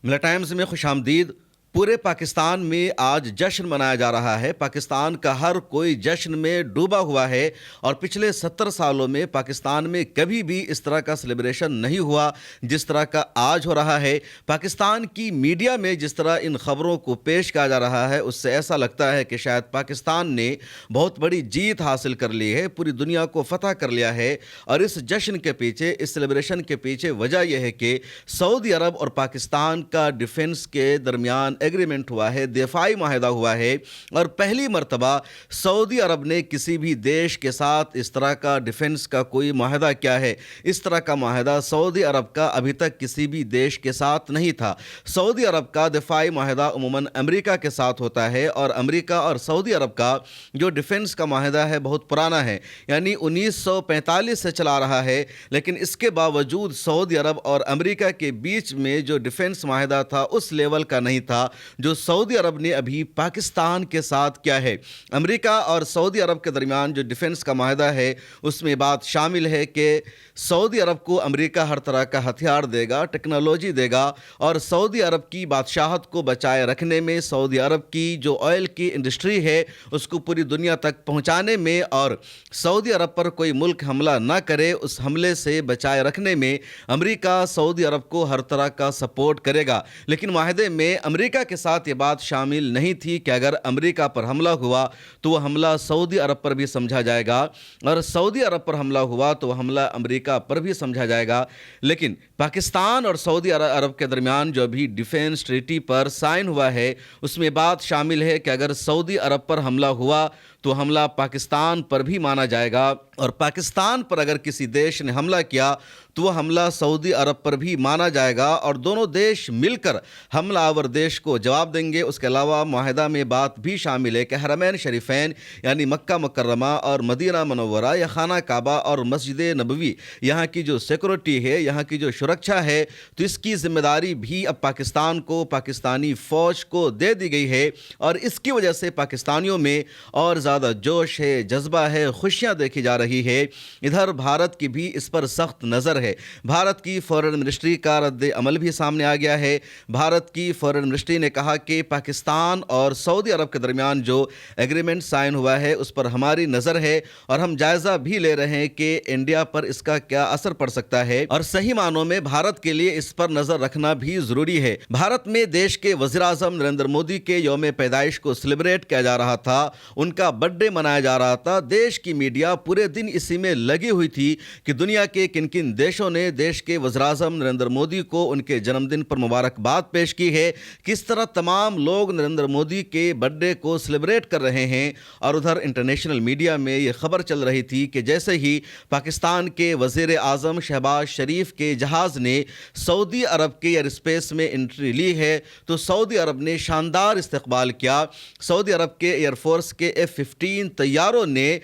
ملا ٹائمز میں خوش آمدید۔ پورے پاکستان میں آج جشن منایا جا رہا ہے۔ پاکستان کا ہر کوئی جشن میں ڈوبا ہوا ہے اور پچھلے 70 سالوں میں پاکستان میں کبھی بھی اس طرح کا سیلیبریشن نہیں ہوا جس طرح کا آج ہو رہا ہے۔ پاکستان کی میڈیا میں جس طرح ان خبروں کو پیش کیا جا رہا ہے اس سے ایسا لگتا ہے کہ شاید پاکستان نے بہت بڑی جیت حاصل کر لی ہے، پوری دنیا کو فتح کر لیا ہے۔ اور اس جشن کے پیچھے، اس سیلیبریشن کے پیچھے وجہ یہ ہے کہ سعودی عرب اور پاکستان کا ڈیفنس کے درمیان ایگریمنٹ ہوا ہے، دفاعی معاہدہ ہوا ہے، اور پہلی مرتبہ سعودی عرب نے کسی بھی دیش کے ساتھ اس طرح کا ڈیفنس کا کوئی معاہدہ کیا ہے۔ اس طرح کا معاہدہ سعودی عرب کا ابھی تک کسی بھی دیش کے ساتھ نہیں تھا۔ سعودی عرب کا دفاعی معاہدہ عموماً امریکہ کے ساتھ ہوتا ہے، اور امریکہ اور سعودی عرب کا جو ڈیفنس کا معاہدہ ہے بہت پرانا ہے، یعنی 1945 سے چلا رہا ہے۔ لیکن اس کے باوجود سعودی عرب اور امریکہ کے بیچ میں جو ڈیفنس معاہدہ تھا اس لیول کا نہیں تھا جو سعودی عرب نے ابھی پاکستان کے ساتھ کیا ہے۔ امریکہ اور سعودی عرب کے درمیان جو ڈیفنس کا معاہدہ ہے اس میں بات شامل ہے کہ سعودی عرب کو امریکہ ہر طرح کا ہتھیار دے گا، ٹیکنالوجی دے گا، اور سعودی عرب کی بادشاہت کو بچائے رکھنے میں، سعودی عرب کی جو آئل کی انڈسٹری ہے اس کو پوری دنیا تک پہنچانے میں، اور سعودی عرب پر کوئی ملک حملہ نہ کرے اس حملے سے بچائے رکھنے میں امریکہ سعودی عرب کو ہر طرح کا سپورٹ کرے گا۔ لیکن معاہدے میں امریکہ کے ساتھ یہ بات شامل نہیں تھی کہ اگر امریکہ پر حملہ ہوا تو وہ حملہ سعودی عرب پر بھی سمجھا جائے گا، اور سعودی عرب پر حملہ ہوا تو وہ حملہ امریکہ پر بھی سمجھا جائے گا۔ لیکن پاکستان اور سعودی عرب کے درمیان جو بھی ڈیفنس ٹریٹی پر سائن ہوا ہے اس میں بات شامل ہے کہ اگر سعودی عرب پر حملہ ہوا تو حملہ پاکستان پر بھی مانا جائے گا، اور پاکستان پر اگر کسی دیش نے حملہ کیا تو وہ حملہ سعودی عرب پر بھی مانا جائے گا، اور دونوں دیش مل کر حملہ آور دیش کو جواب دیں گے۔ اس کے علاوہ معاہدہ میں بات بھی شامل ہے کہ حرمین شریفین یعنی مکہ مکرمہ اور مدینہ منورہ یا خانہ کعبہ اور مسجد نبوی، یہاں کی جو سیکورٹی ہے، یہاں کی جو سرکشا ہے، تو اس کی ذمہ داری بھی اب پاکستان کو، پاکستانی فوج کو دے دی گئی ہے، اور اس کی وجہ سے پاکستانیوں میں اور زیادہ جوش ہے، جذبہ ہے، خوشیاں دیکھی جا رہی ہے۔ ادھر بھارت کی بھی اس پر سخت نظر ہے۔ بھارت کی فورن منسٹری کا رد عمل بھی سامنے آ گیا ہے۔ بھارت کی فورن منسٹری نے کہا کہ پاکستان اور سعودی عرب کے درمیان جو ایگریمنٹ سائن ہوا ہے اس پر ہماری نظر ہے، اور ہم جائزہ بھی لے رہے ہیں کہ انڈیا پر اس کا کیا اثر پڑ سکتا ہے، اور صحیح معنوں میں بھارت کے لیے اس پر نظر رکھنا بھی ضروری ہے۔ بھارت میں دیش کے وزیر اعظم نریندر مودی کے یوم پیدائش کو سیلیبریٹ کیا جا رہا تھا، ان کا برتھ ڈے منایا جا رہا تھا۔ دیش کی میڈیا پورے دن اسی میں لگی ہوئی تھی کہ دنیا کے کن کن دیشوں نے دیش کے وزیر اعظم نریندر مودی کو ان کے جنم دن پر مبارکباد پیش کی ہے، کس طرح تمام لوگ نریندر مودی کے برتھ ڈے کو سیلیبریٹ کر رہے ہیں۔ اور ادھر انٹرنیشنل میڈیا میں یہ خبر چل رہی تھی کہ جیسے ہی پاکستان کے وزیر اعظم شہباز شریف کے جہاز نے سعودی عرب کے ایئر اسپیس میں انٹری لی ہے تو سعودی عرب نے شاندار استقبال کیا۔ سعودی عرب کے ایئر فورس کے F-15 طیاروں نے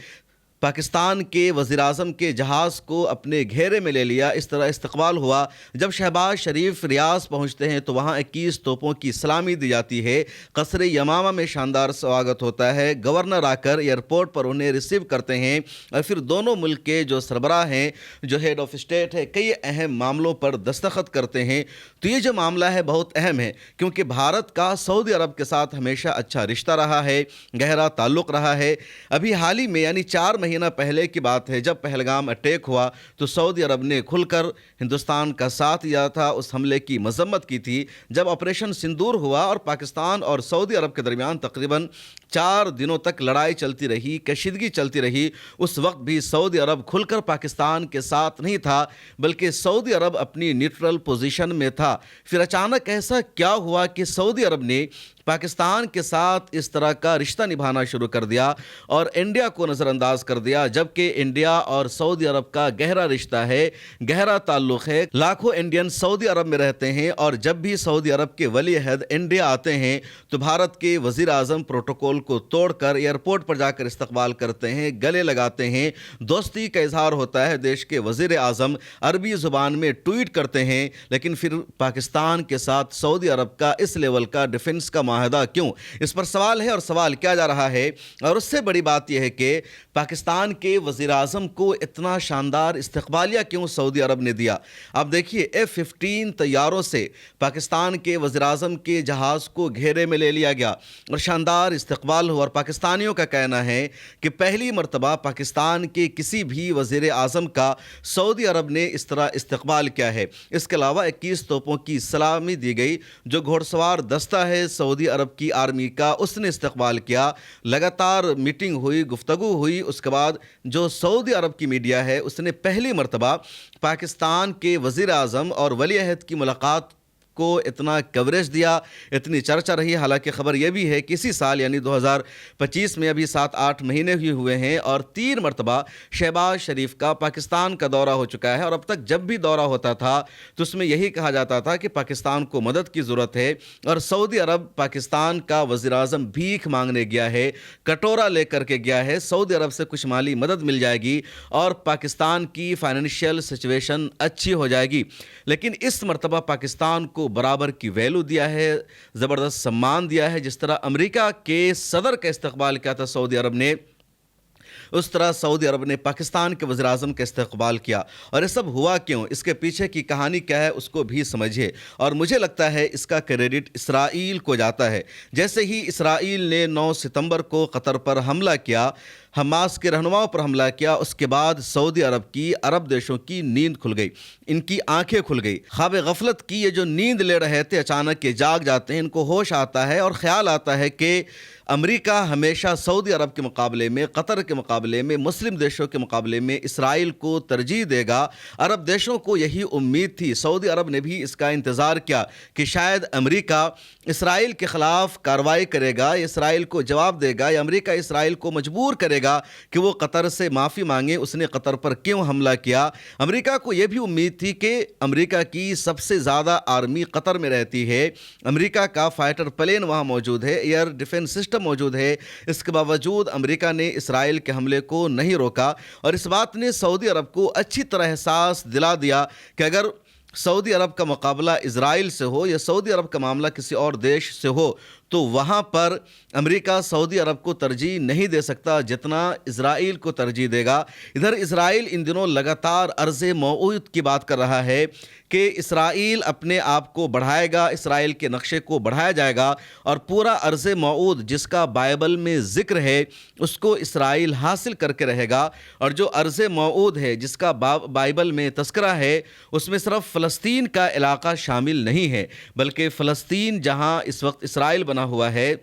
پاکستان کے وزیر اعظم کے جہاز کو اپنے گھیرے میں لے لیا۔ اس طرح استقبال ہوا۔ جب شہباز شریف ریاض پہنچتے ہیں تو وہاں 21 توپوں کی سلامی دی جاتی ہے۔ قصر یمامہ میں شاندار سواگت ہوتا ہے۔ گورنر آ کر ایئرپورٹ پر انہیں ریسیو کرتے ہیں، اور پھر دونوں ملک کے جو سربراہ ہیں، جو ہیڈ آف اسٹیٹ ہے، کئی اہم معاملوں پر دستخط کرتے ہیں۔ تو یہ جو معاملہ ہے بہت اہم ہے، کیونکہ بھارت کا سعودی عرب کے ساتھ ہمیشہ اچھا رشتہ رہا ہے، گہرا تعلق رہا ہے۔ ابھی حال ہی میں یعنی 4 مہینہ پہلے کی بات ہے، جب پہلگام اٹیک ہوا تو سعودی عرب نے کھل کر ہندوستان کا ساتھ دیا تھا، اس حملے کی مذمت کی تھی۔ جب آپریشن سندور ہوا اور پاکستان اور سعودی عرب کے درمیان تقریباً 4 دنوں تک لڑائی چلتی رہی، کشیدگی چلتی رہی، اس وقت بھی سعودی عرب کھل کر پاکستان کے ساتھ نہیں تھا، بلکہ سعودی عرب اپنی نیوٹرل پوزیشن میں تھا۔ پھر اچانک ایسا کیا ہوا کہ سعودی عرب نے پاکستان کے ساتھ اس طرح کا رشتہ نبھانا شروع کر دیا اور انڈیا کو نظر انداز کر دیا، جبکہ انڈیا اور سعودی عرب کا گہرا رشتہ ہے، گہرا تعلق ہے۔ لاکھوں انڈین سعودی عرب میں رہتے ہیں، اور جب بھی سعودی عرب کے ولی عہد انڈیا آتے ہیں تو بھارت کے وزیر اعظم پروٹوکول کو توڑ کر ایئرپورٹ پر جا کر استقبال کرتے ہیں، گلے لگاتے ہیں، دوستی کا اظہار ہوتا ہے۔ دیش کے وزیر اعظم عربی زبان میں ٹویٹ کرتے ہیں، لیکن پھر پاکستان کے ساتھ سعودی عرب کا اس لیول کا ڈیفنس کا معاہدہ کیوں؟ اس پر سوال ہے اور سوال کیا جا رہا ہے، اور اس سے بڑی بات یہ ہے کہ پاکستان کے وزیر اعظم کو اتنا شاندار استقبالیہ کیوں سعودی عرب نے دیا؟ آپ دیکھیے F-15 طیاروں سے پاکستان کے وزیر اعظم کے جہاز کو گھیرے میں لے لیا گیا اور شاندار استقبال ہوا، اور پاکستانیوں کا کہنا ہے کہ پہلی مرتبہ پاکستان کے کسی بھی وزیر اعظم کا سعودی عرب نے اس طرح استقبال کیا ہے۔ اس کے علاوہ 21 توپوں کی سلامی دی گئی، جو گھوڑ سوار دستہ ہے سعودی عرب کی آرمی کا، اس نے استقبال کیا، لگاتار میٹنگ ہوئی، گفتگو ہوئی۔ اس کے بعد جو سعودی عرب کی میڈیا ہے اس نے پہلی مرتبہ پاکستان کے وزیر اعظم اور ولی عہد کی ملاقات کو اتنا کوریج دیا، اتنی چرچا رہی۔ حالانکہ خبر یہ بھی ہے کہ اسی سال یعنی 2025 میں ابھی 7-8 مہینے ہی ہوئے ہیں اور 3 مرتبہ شہباز شریف کا پاکستان کا دورہ ہو چکا ہے، اور اب تک جب بھی دورہ ہوتا تھا تو اس میں یہی کہا جاتا تھا کہ پاکستان کو مدد کی ضرورت ہے، اور سعودی عرب پاکستان کا وزیر اعظم بھیک مانگنے گیا ہے، کٹورا لے کر کے گیا ہے، سعودی عرب سے کچھ مالی مدد مل جائے گی اور پاکستان کی فائنینشیل سچویشن اچھی ہو جائے گی۔ لیکن اس مرتبہ پاکستان کو برابر کی ویلو دیا ہے، زبردست سمان دیا ہے۔ جس طرح امریکہ کے صدر کا استقبال کیا تھا سعودی عرب نے، اس طرح سعودی عرب نے پاکستان کے وزیر اعظم کا استقبال کیا۔ اور یہ سب ہوا کیوں؟ اس کے پیچھے کی کہانی کیا ہے اس کو بھی سمجھیے، اور مجھے لگتا ہے اس کا کریڈٹ اسرائیل کو جاتا ہے۔ جیسے ہی اسرائیل نے 9 ستمبر کو قطر پر حملہ کیا، حماس کے رہنماؤں پر حملہ کیا، اس کے بعد سعودی عرب کی، عرب دیشوں کی نیند کھل گئی، ان کی آنکھیں کھل گئی۔ خواب غفلت کی یہ جو نیند لے رہے تھے اچانک یہ جاگ جاتے ہیں، ان کو ہوش آتا ہے اور خیال آتا ہے کہ امریکہ ہمیشہ سعودی عرب کے مقابلے میں، قطر کے مقابلے میں، مسلم دیشوں کے مقابلے میں اسرائیل کو ترجیح دے گا۔ عرب دیشوں کو یہی امید تھی، سعودی عرب نے بھی اس کا انتظار کیا کہ شاید امریکہ اسرائیل کے خلاف کارروائی کرے گا، اسرائیل کو جواب دے گا، یا امریکہ اسرائیل کو مجبور کرے گا کہ وہ قطر سے معافی مانگے، اس نے قطر پر کیوں حملہ کیا۔ امریکہ کو یہ بھی امید تھی کہ امریکہ کی سب سے زیادہ آرمی قطر میں رہتی ہے، امریکہ کا فائٹر پلین وہاں موجود ہے، ایئر ڈیفنس سسٹم موجود ہے، اس کے باوجود امریکہ نے اسرائیل کے حملے کو نہیں روکا، اور اس بات نے سعودی عرب کو اچھی طرح احساس دلا دیا کہ اگر سعودی عرب کا مقابلہ اسرائیل سے ہو یا سعودی عرب کا معاملہ کسی اور دیش سے ہو تو وہاں پر امریکہ سعودی عرب کو ترجیح نہیں دے سکتا جتنا اسرائیل کو ترجیح دے گا۔ ادھر اسرائیل ان دنوں لگاتار عرض موعود کی بات کر رہا ہے کہ اسرائیل اپنے آپ کو بڑھائے گا، اسرائیل کے نقشے کو بڑھایا جائے گا، اور پورا عرض موعود جس کا بائبل میں ذکر ہے اس کو اسرائیل حاصل کر کے رہے گا۔ اور جو عرض موعود ہے جس کا بائبل میں تذکرہ ہے اس میں صرف فلسطین کا علاقہ شامل نہیں ہے، بلکہ فلسطین جہاں اس وقت اسرائیل بنا ہوا ہے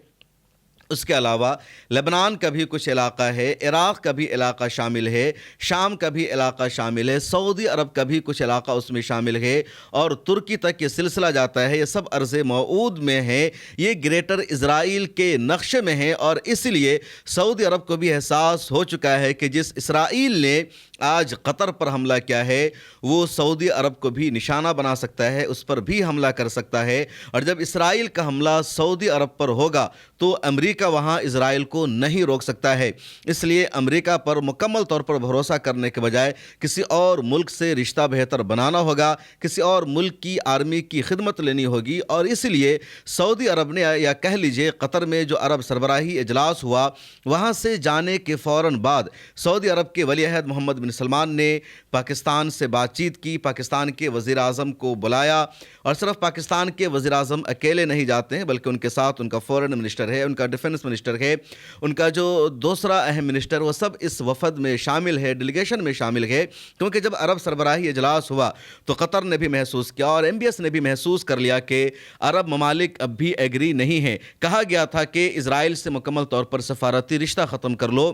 اس کے علاوہ لبنان کا بھی کچھ علاقہ ہے، عراق کا بھی علاقہ شامل ہے، شام کا بھی علاقہ شامل ہے، سعودی عرب کا بھی کچھ علاقہ اس میں شامل ہے، اور ترکی تک یہ سلسلہ جاتا ہے۔ یہ سب عرض موعود میں ہے، یہ گریٹر اسرائیل کے نقشے میں ہے، اور اس لیے سعودی عرب کو بھی احساس ہو چکا ہے کہ جس اسرائیل نے آج قطر پر حملہ کیا ہے وہ سعودی عرب کو بھی نشانہ بنا سکتا ہے، اس پر بھی حملہ کر سکتا ہے، اور جب اسرائیل کا حملہ سعودی عرب پر ہوگا تو امریکہ وہاں اسرائیل کو نہیں روک سکتا ہے۔ اس لیے امریکہ پر مکمل طور پر بھروسہ کرنے کے بجائے کسی اور ملک سے رشتہ بہتر بنانا ہوگا، کسی اور ملک کی آرمی کی خدمت لینی ہوگی، اور اس لیے سعودی عرب نے، یا کہہ لیجئے قطر میں جو عرب سربراہی اجلاس ہوا وہاں سے جانے کے فوراً بعد سعودی عرب کے ولی عہد محمد بن سلمان نے پاکستان سے بات چیت کی، پاکستان کے وزیر اعظم کو بلایا، اور صرف پاکستان کے وزیر اعظم اکیلے نہیں جاتے ہیں بلکہ ان کے ساتھ ان کا فورن منسٹر ہے، ان کا ڈیفنس منسٹر ہے، ان کا جو دوسرا اہم منسٹر، وہ سب اس وفد میں شامل ہے، ڈیلیگیشن میں شامل ہے۔ کیونکہ جب عرب سربراہی اجلاس ہوا تو قطر نے بھی محسوس کیا اور MBS نے بھی محسوس کر لیا کہ عرب ممالک اب بھی ایگری نہیں ہیں۔ کہا گیا تھا کہ اسرائیل سے مکمل طور پر سفارتی رشتہ ختم کر لو،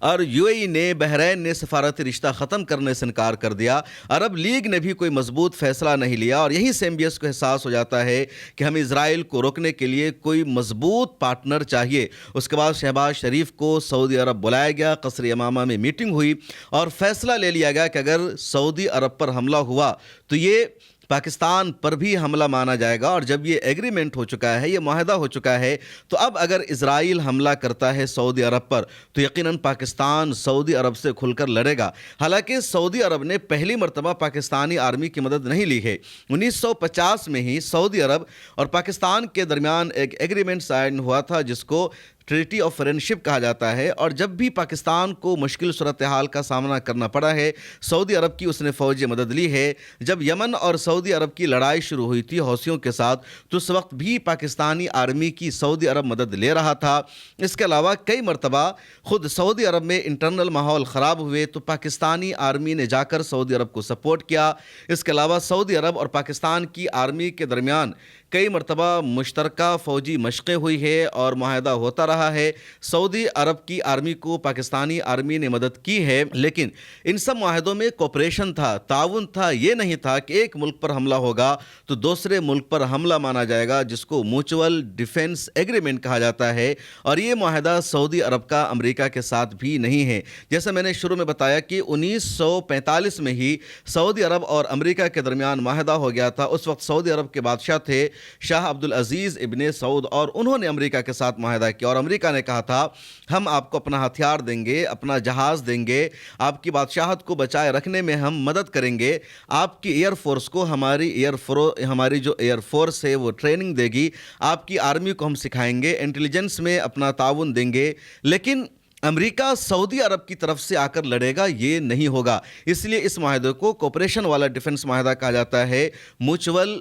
اور UAE نے، بحرین نے سفارتی رشتہ ختم کرنے سے انکار کر دیا۔ عرب لیگ نے بھی کوئی مضبوط فیصلہ نہیں لیا، اور یہیں سے MBS کو احساس ہو جاتا ہے کہ ہمیں اسرائیل کو روکنے کے لیے کوئی مضبوط پارٹنر چاہیے۔ اس کے بعد شہباز شریف کو سعودی عرب بلایا گیا، قصر یمامہ میں میٹنگ ہوئی، اور فیصلہ لے لیا گیا کہ اگر سعودی عرب پر حملہ ہوا تو یہ پاکستان پر بھی حملہ مانا جائے گا، اور جب یہ ایگریمنٹ ہو چکا ہے، یہ معاہدہ ہو چکا ہے، تو اب اگر اسرائیل حملہ کرتا ہے سعودی عرب پر تو یقیناً پاکستان سعودی عرب سے کھل کر لڑے گا۔ حالانکہ سعودی عرب نے پہلی مرتبہ پاکستانی آرمی کی مدد نہیں لی ہے۔ 1950 میں ہی سعودی عرب اور پاکستان کے درمیان ایک ایگریمنٹ سائن ہوا تھا جس کو ٹریٹی آف فرینڈشپ کہا جاتا ہے، اور جب بھی پاکستان کو مشکل صورتحال کا سامنا کرنا پڑا ہے، سعودی عرب کی اس نے فوجی مدد لی ہے۔ جب یمن اور سعودی عرب کی لڑائی شروع ہوئی تھی حوثیوں کے ساتھ، تو اس وقت بھی پاکستانی آرمی کی سعودی عرب مدد لے رہا تھا۔ اس کے علاوہ کئی مرتبہ خود سعودی عرب میں انٹرنل ماحول خراب ہوئے تو پاکستانی آرمی نے جا کر سعودی عرب کو سپورٹ کیا۔ اس کے علاوہ سعودی عرب اور پاکستان کی آرمی کے درمیان کئی مرتبہ مشترکہ فوجی مشقیں ہوئی ہے اور معاہدہ ہوتا رہا ہے۔ سعودی عرب کی آرمی کو پاکستانی آرمی نے مدد کی ہے، لیکن ان سب معاہدوں میں کوپریشن تھا، تعاون تھا۔ یہ نہیں تھا کہ ایک ملک پر حملہ ہوگا تو دوسرے ملک پر حملہ مانا جائے گا، جس کو میوچول ڈیفنس ایگریمنٹ کہا جاتا ہے، اور یہ معاہدہ سعودی عرب کا امریکہ کے ساتھ بھی نہیں ہے۔ جیسے میں نے شروع میں بتایا کہ 1945 میں ہی سعودی عرب اور امریکہ کے درمیان معاہدہ ہو گیا تھا۔ اس وقت سعودی عرب کے بادشاہ تھے شاہ عبدالعزیز ابن سعود، اور انہوں نے امریکہ کے ساتھ معاہدہ کیا، اور امریکہ نے کہا تھا ہم آپ کو اپنا ہتھیار دیں گے، اپنا جہاز دیں گے، آپ کی بادشاہت کو بچائے رکھنے میں ہم مدد کریں گے، آپ کی ایئر فورس کو ہماری جو ایئر فورس ہے وہ ٹریننگ دے گی، آپ کی آرمی کو ہم سکھائیں گے، انٹیلیجنس میں اپنا تعاون دیں گے۔ لیکن امریکہ سعودی عرب کی طرف سے آ کر لڑے گا، یہ نہیں ہوگا۔ اس لیے اس معاہدے کو کوپریشن والا ڈیفنس معاہدہ کہا جاتا ہے، میوچول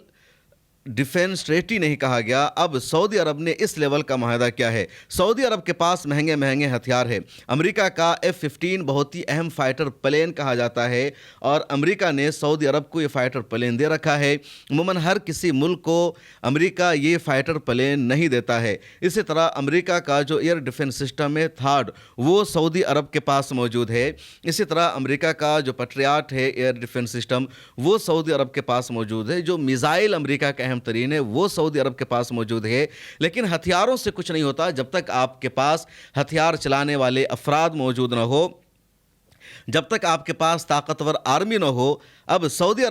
ڈیفنس ٹریٹی نہیں کہا گیا۔ اب سعودی عرب نے اس لیول کا معاہدہ کیا ہے؟ سعودی عرب کے پاس مہنگے مہنگے ہتھیار ہے۔ امریکہ کا F-15 بہت ہی اہم فائٹر پلین کہا جاتا ہے، اور امریکہ نے سعودی عرب کو یہ فائٹر پلین دے رکھا ہے۔ عموماً ہر کسی ملک کو امریکہ یہ فائٹر پلین نہیں دیتا ہے۔ اسی طرح امریکہ کا جو ایئر ڈیفنس سسٹم ہے تھاڈ، وہ سعودی عرب کے پاس موجود ہے۔ اسی طرح امریکہ کا جو پیٹریاٹ ہے ایئر ڈیفنس سسٹم، وہ سعودی عرب کے پاس موجود ہے۔ جو میزائل امریکہ کا اہم ترین ہے وہ سعودی عرب کے پاس موجود ہے۔ لیکن ہتھیاروں سے کچھ نہیں ہوتا جب تک آپ کے پاس ہتھیار چلانے والے افراد موجود نہ ہو، جب تک آپ کے پاس طاقتور آرمی نہ ہو۔ اب سعودی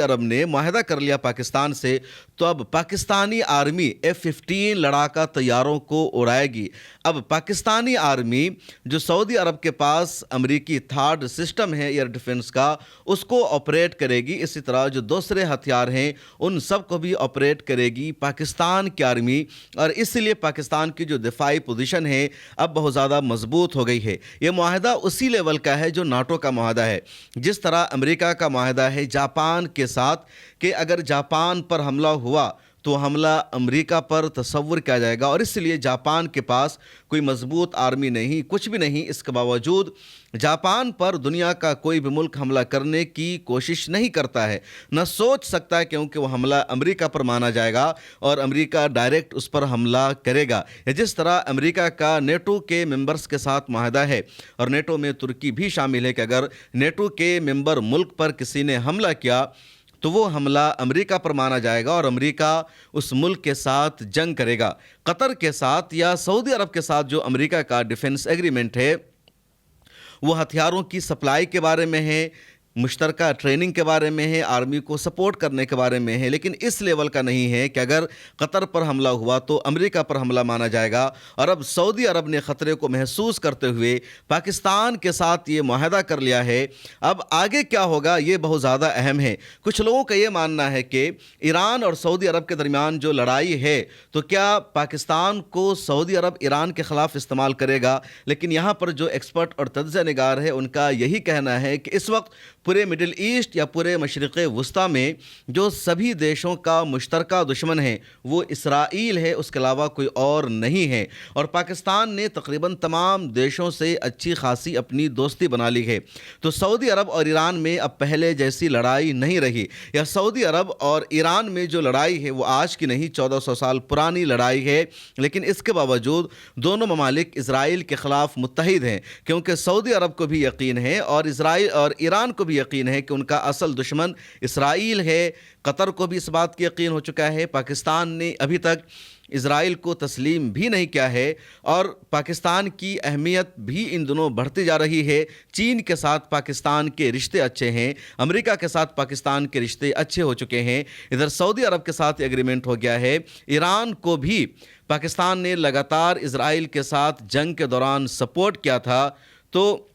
عرب نے معاہدہ کر لیا پاکستان سے، تو اب پاکستانی آرمی F-15 لڑاکا طیاروں کو اڑائے گی۔ اب پاکستانی آرمی جو سعودی عرب کے پاس امریکی تھاڈ سسٹم ہے ایئر ڈیفنس کا، اس کو آپریٹ کرے گی۔ اسی طرح جو دوسرے ہتھیار ہیں ان سب کو بھی آپریٹ کرے گی پاکستان کی آرمی، اور اس لیے پاکستان کی جو دفاعی پوزیشن ہے اب بہت زیادہ مضبوط ہو گئی ہے۔ یہ معاہدہ اسی لیول کا ہے جو ناٹو کا معاہدہ ہے۔ جس طرح امریکہ کا معاہدہ ہے جاپان کے ساتھ کہ اگر جاپان پر حملہ ہوا تو حملہ امریکہ پر تصور کیا جائے گا، اور اس لیے جاپان کے پاس کوئی مضبوط آرمی نہیں، کچھ بھی نہیں۔ اس کے باوجود جاپان پر دنیا کا کوئی بھی ملک حملہ کرنے کی کوشش نہیں کرتا ہے، نہ سوچ سکتا ہے، کیونکہ وہ حملہ امریکہ پر مانا جائے گا اور امریکہ ڈائریکٹ اس پر حملہ کرے گا۔ جس طرح امریکہ کا نیٹو کے ممبرز کے ساتھ معاہدہ ہے، اور نیٹو میں ترکی بھی شامل ہے، کہ اگر نیٹو کے ممبر ملک پر کسی نے حملہ کیا تو وہ حملہ امریکہ پر مانا جائے گا، اور امریکہ اس ملک کے ساتھ جنگ کرے گا۔ قطر کے ساتھ یا سعودی عرب کے ساتھ جو امریکہ کا ڈیفنس ایگریمنٹ ہے، وہ ہتھیاروں کی سپلائی کے بارے میں ہے، مشترکہ ٹریننگ کے بارے میں ہے، آرمی کو سپورٹ کرنے کے بارے میں ہے، لیکن اس لیول کا نہیں ہے کہ اگر قطر پر حملہ ہوا تو امریکہ پر حملہ مانا جائے گا۔ اور اب سعودی عرب نے خطرے کو محسوس کرتے ہوئے پاکستان کے ساتھ یہ معاہدہ کر لیا ہے۔ اب آگے کیا ہوگا یہ بہت زیادہ اہم ہے۔ کچھ لوگوں کا یہ ماننا ہے کہ ایران اور سعودی عرب کے درمیان جو لڑائی ہے تو کیا پاکستان کو سعودی عرب ایران کے خلاف استعمال کرے گا، لیکن یہاں پر جو ایکسپرٹ اور تجزیہ نگار ہے ان کا یہی کہنا ہے کہ اس وقت پورے مڈل ایسٹ یا پورے مشرق وسطیٰ میں جو سبھی دیشوں کا مشترکہ دشمن ہے وہ اسرائیل ہے، اس کے علاوہ کوئی اور نہیں ہے، اور پاکستان نے تقریباً تمام دیشوں سے اچھی خاصی اپنی دوستی بنا لی ہے۔ تو سعودی عرب اور ایران میں اب پہلے جیسی لڑائی نہیں رہی، یا سعودی عرب اور ایران میں جو لڑائی ہے وہ آج کی نہیں، 1400 سال پرانی لڑائی ہے، لیکن اس کے باوجود دونوں ممالک اسرائیل کے خلاف متحد ہیں، کیونکہ سعودی عرب کو بھی یقین ہے اور اسرائیل اور ایران کو بھی یقین ہے کہ ان کا اصل دشمن اسرائیل ہے۔ قطر کو بھی اس بات کی یقین ہو چکا ہے۔ پاکستان نے ابھی تک اسرائیل کو تسلیم بھی نہیں کیا ہے اور پاکستان کی اہمیت بھی ان دنوں بڑھتی جا رہی ہے۔ چین کے ساتھ پاکستان کے رشتے اچھے ہیں، امریکہ کے ساتھ پاکستان کے رشتے اچھے ہو چکے ہیں۔ ادھر سعودی عرب کے ساتھ ایگریمنٹ ہو گیا ہے۔ ایران کو بھی پاکستان نے لگاتار اسرائیل کے ساتھ جنگ کے دوران سپورٹ کیا تھا، تو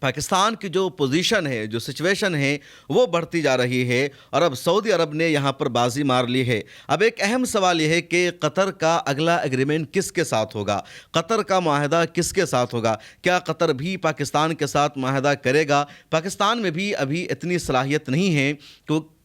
پاکستان کی جو پوزیشن ہے، جو سچویشن ہے، وہ بڑھتی جا رہی ہے اور اب سعودی عرب نے یہاں پر بازی مار لی ہے۔ اب ایک اہم سوال یہ ہے کہ قطر کا اگلا ایگریمنٹ کس کے ساتھ ہوگا؟ قطر کا معاہدہ کس کے ساتھ ہوگا؟ کیا قطر بھی پاکستان کے ساتھ معاہدہ کرے گا؟ پاکستان میں بھی ابھی اتنی صلاحیت نہیں ہے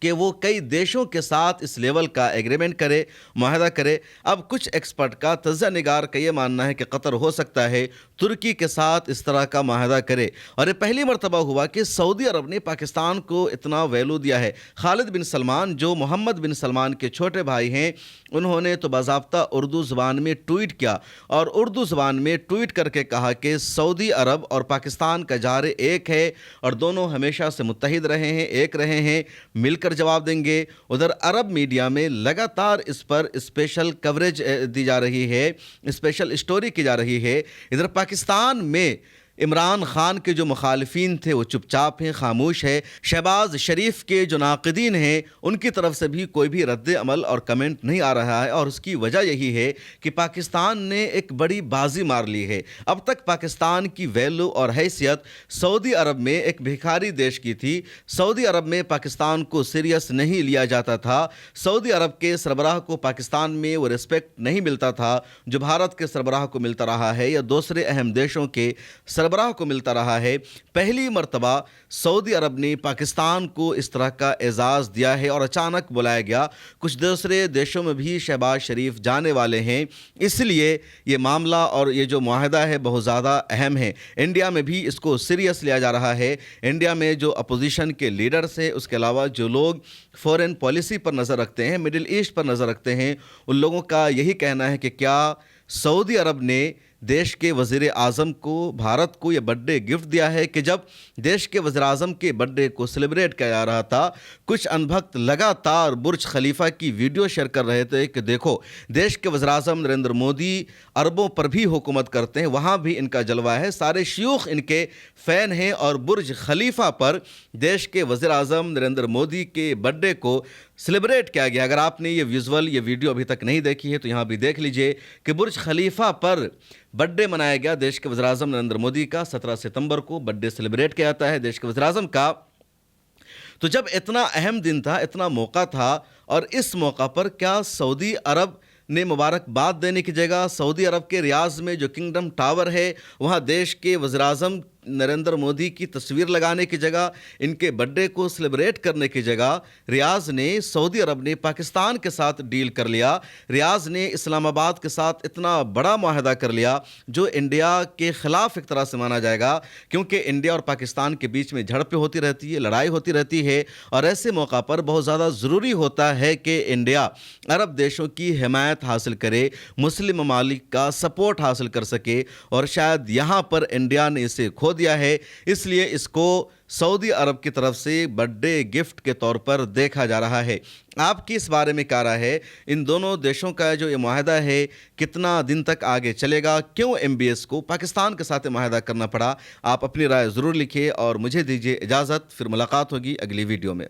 کہ وہ کئی دیشوں کے ساتھ اس لیول کا ایگریمنٹ کرے، معاہدہ کرے۔ اب کچھ ایکسپرٹ کا، تجزیہ نگار کا یہ ماننا ہے کہ قطر ہو سکتا ہے ترکی کے ساتھ اس طرح کا معاہدہ کرے، اور یہ پہلی مرتبہ ہوا کہ سعودی عرب نے پاکستان کو اتنا ویلو دیا ہے۔ خالد بن سلمان جو محمد بن سلمان کے چھوٹے بھائی ہیں، انہوں نے تو باضابطہ اردو زبان میں ٹویٹ کیا اور اردو زبان میں ٹویٹ کر کے کہا کہ سعودی عرب اور پاکستان کا جار ایک ہے اور دونوں ہمیشہ سے متحد رہے ہیں، ایک رہے ہیں، مل کر جواب دیں گے۔ ادھر عرب میڈیا میں لگاتار اس پر اسپیشل کوریج دی جا رہی ہے، اسپیشل اسٹوری کی جا رہی ہے۔ ادھر پاکستان میں عمران خان کے جو مخالفین تھے وہ چپ چاپ ہیں، خاموش ہے۔ شہباز شریف کے جو ناقدین ہیں ان کی طرف سے بھی کوئی بھی رد عمل اور کمنٹ نہیں آ رہا ہے، اور اس کی وجہ یہی ہے کہ پاکستان نے ایک بڑی بازی مار لی ہے۔ اب تک پاکستان کی ویلو اور حیثیت سعودی عرب میں ایک بھکاری دیش کی تھی۔ سعودی عرب میں پاکستان کو سیریس نہیں لیا جاتا تھا۔ سعودی عرب کے سربراہ کو پاکستان میں وہ ریسپیکٹ نہیں ملتا تھا جو بھارت کے سربراہ کو ملتا رہا ہے یا دوسرے اہم دیشوں کے سربراہ کو ملتا رہا ہے۔ پہلی مرتبہ سعودی عرب نے پاکستان کو اس طرح کا اعزاز دیا ہے اور اچانک بلایا گیا۔ کچھ دوسرے دیشوں میں بھی شہباز شریف جانے والے ہیں، اس لیے یہ معاملہ اور یہ جو معاہدہ ہے بہت زیادہ اہم ہے۔ انڈیا میں بھی اس کو سیریس لیا جا رہا ہے۔ انڈیا میں جو اپوزیشن کے لیڈرز ہیں، اس کے علاوہ جو لوگ فورن پالیسی پر نظر رکھتے ہیں، مڈل ایسٹ پر نظر رکھتے ہیں، ان لوگوں کا یہی کہنا ہے کہ کیا سعودی عرب نے دیش کے وزیر اعظم کو، بھارت کو یہ برتھ ڈے گفٹ دیا ہے کہ جب دیش کے وزیر اعظم کے برتھ ڈے کو سیلیبریٹ کیا جا رہا تھا، کچھ انبھکت لگاتار برج خلیفہ کی ویڈیو شیئر کر رہے تھے کہ دیکھو دیش کے وزیر اعظم نریندر مودی عربوں پر بھی حکومت کرتے ہیں، وہاں بھی ان کا جلوہ ہے، سارے شیوخ ان کے فین ہیں، اور برج خلیفہ پر دیش کے وزیر اعظم نریندر مودی کے برتھ ڈے کو سیلیبریٹ کیا گیا۔ اگر آپ نے یہ ویژول، یہ ویڈیو ابھی تک نہیں دیکھی ہے تو یہاں بھی دیکھ لیجئے کہ برج خلیفہ پر برتھ ڈے منایا گیا دیش کے وزیر اعظم نریندر مودی کا۔ 17 ستمبر کو برتھ ڈے سیلیبریٹ کیا جاتا ہے دیش کے وزیر اعظم کا۔ تو جب اتنا اہم دن تھا، اتنا موقع تھا، اور اس موقع پر کیا سعودی عرب نے مبارکباد دینے کی جگہ سعودی عرب کے ریاض میں جو کنگڈم ٹاور ہے وہاں دیش کے وزیر اعظم نریندر مودی کی تصویر لگانے کی جگہ، ان کے برتھ ڈے کو سیلیبریٹ کرنے کی جگہ، ریاض نے، سعودی عرب نے پاکستان کے ساتھ ڈیل کر لیا۔ ریاض نے اسلام آباد کے ساتھ اتنا بڑا معاہدہ کر لیا جو انڈیا کے خلاف ایک طرح سے مانا جائے گا، کیونکہ انڈیا اور پاکستان کے بیچ میں جھڑپیں ہوتی رہتی ہے، لڑائی ہوتی رہتی ہے، اور ایسے موقع پر بہت زیادہ ضروری ہوتا ہے کہ انڈیا عرب دیشوں کی حمایت حاصل کرے، مسلم ممالک کا سپورٹ حاصل کر سکے، اور شاید یہاں پر انڈیا نے اسے کھو دیا ہے، اس لیے اس کو سعودی عرب کی طرف سے برتھ ڈے گفٹ کے طور پر دیکھا جا رہا ہے۔ آپ کی اس بارے میں کیا رائے ہے؟ ان دونوں دیشوں کا جو یہ معاہدہ ہے کتنا دن تک آگے چلے گا؟ کیوں MBS کو پاکستان کے ساتھ معاہدہ کرنا پڑا؟ آپ اپنی رائے ضرور لکھیے اور مجھے دیجیے اجازت، پھر ملاقات ہوگی اگلی ویڈیو میں۔